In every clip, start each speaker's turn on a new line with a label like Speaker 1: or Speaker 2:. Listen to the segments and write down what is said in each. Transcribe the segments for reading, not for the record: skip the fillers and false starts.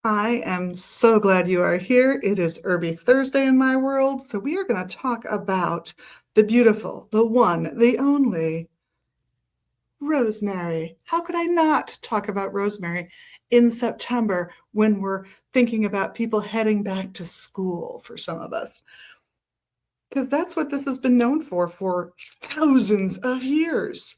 Speaker 1: I am so glad you are here. It is Herby Thursday in my world. So we are going to talk about the beautiful, the one, the only rosemary. How could I not talk about rosemary in September when we're thinking about people heading back to school for some of us? Because that's what this has been known for thousands of years.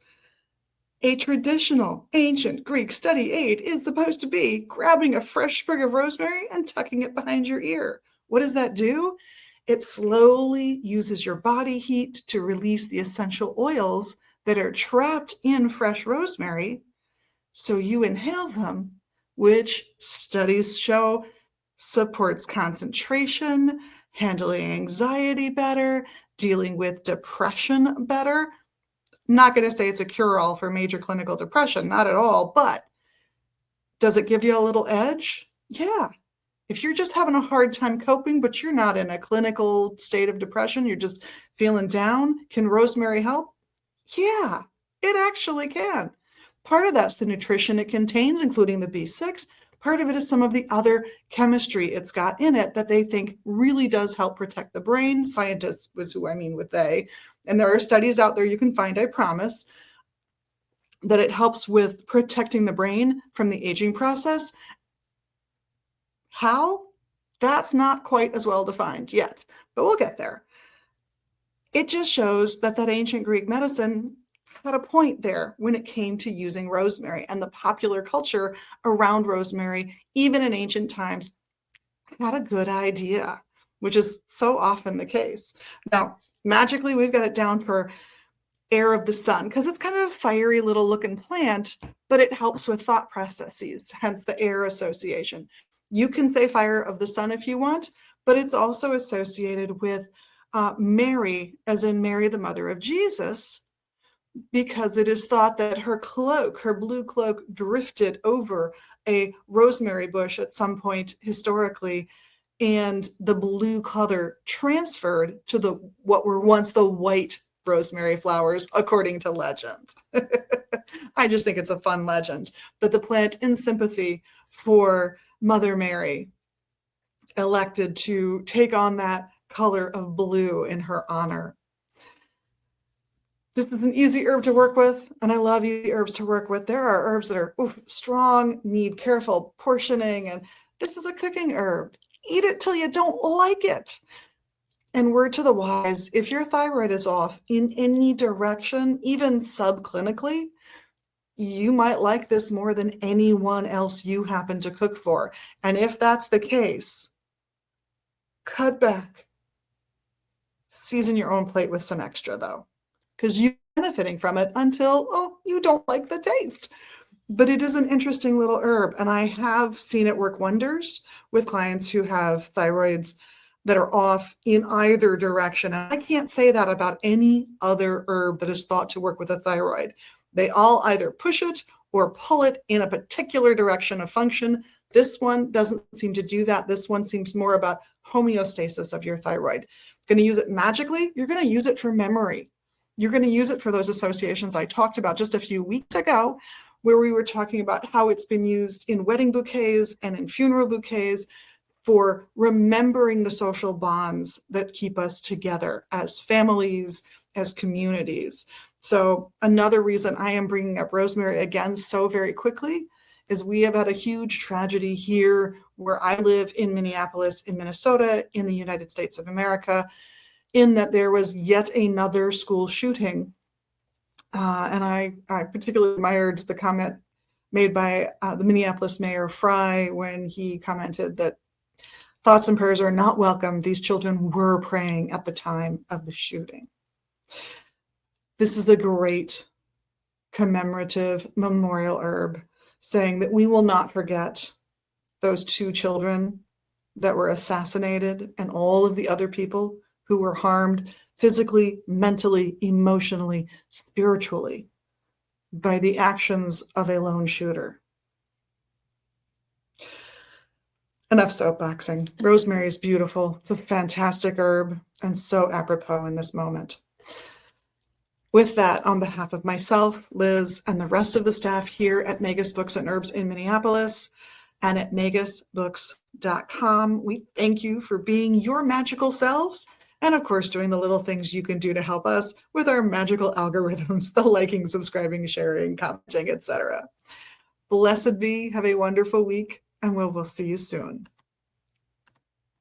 Speaker 1: A traditional ancient Greek study aid is supposed to be grabbing a fresh sprig of rosemary and tucking it behind your ear. What does that do? It slowly uses your body heat to release the essential oils that are trapped in fresh rosemary. So you inhale them, which studies show supports concentration, handling anxiety better, dealing with depression better. Not going to say it's a cure-all for major clinical depression, not at all, but does it give you a little edge? Yeah. If you're just having a hard time coping, but you're not in a clinical state of depression, you're just feeling down, can rosemary help? Yeah, it actually can. Part of that's the nutrition it contains, including the B6. Part of it is some of the other chemistry it's got in it that they think really does help protect the brain. Scientists was who I mean with they. And there are studies out there you can find, I promise, that it helps with protecting the brain from the aging process. How? That's not quite as well defined yet, but we'll get there. It just shows that ancient Greek medicine had a point there when it came to using rosemary, and the popular culture around rosemary, even in ancient times, had a good idea, which is so often the case. Now, magically, we've got it down for air of the sun because it's kind of a fiery little looking plant, but it helps with thought processes, hence the air association. You can say fire of the sun if you want, but it's also associated with Mary, as in Mary, the mother of Jesus, because it is thought that her cloak, her blue cloak, drifted over a rosemary bush at some point historically, and the blue color transferred to the what were once the white rosemary flowers, according to legend. I just think it's a fun legend that the plant, in sympathy for Mother Mary, elected to take on that color of blue in her honor. This is an easy herb to work with, and I love easy herbs to work with. There are herbs that are strong, need careful portioning, and this is a cooking herb. Eat it till you don't like it. And word to the wise, if your thyroid is off in any direction, even subclinically, you might like this more than anyone else you happen to cook for. And if that's the case, cut back. Season your own plate with some extra, though, because you're benefiting from it until, you don't like the taste. But it is an interesting little herb, and I have seen it work wonders with clients who have thyroids that are off in either direction. And I can't say that about any other herb that is thought to work with a thyroid. They all either push it or pull it in a particular direction of function. This one doesn't seem to do that. This one seems more about homeostasis of your thyroid. Going to use it magically? You're going to use it for memory. You're going to use it for those associations I talked about just a few weeks ago, where we were talking about how it's been used in wedding bouquets and in funeral bouquets for remembering the social bonds that keep us together as families, as communities. So another reason I am bringing up rosemary again so very quickly is we have had a huge tragedy here where I live in Minneapolis, in Minnesota, in the United States of America, in that there was yet another school shooting. And I particularly admired the comment made by the Minneapolis Mayor Fry when he commented that thoughts and prayers are not welcome. These children were praying at the time of the shooting. This is a great commemorative memorial herb saying that we will not forget those 2 children that were assassinated and all of the other people who were harmed physically, mentally, emotionally, spiritually by the actions of a lone shooter. Enough soapboxing. Rosemary is beautiful. It's a fantastic herb and so apropos in this moment. With that, on behalf of myself, Liz, and the rest of the staff here at Magus Books and Herbs in Minneapolis, and at magusbooks.com. We thank you for being your magical selves and, of course, doing the little things you can do to help us with our magical algorithms, the liking, subscribing, sharing, commenting, etc. Blessed be. Have a wonderful week, and we'll see you soon.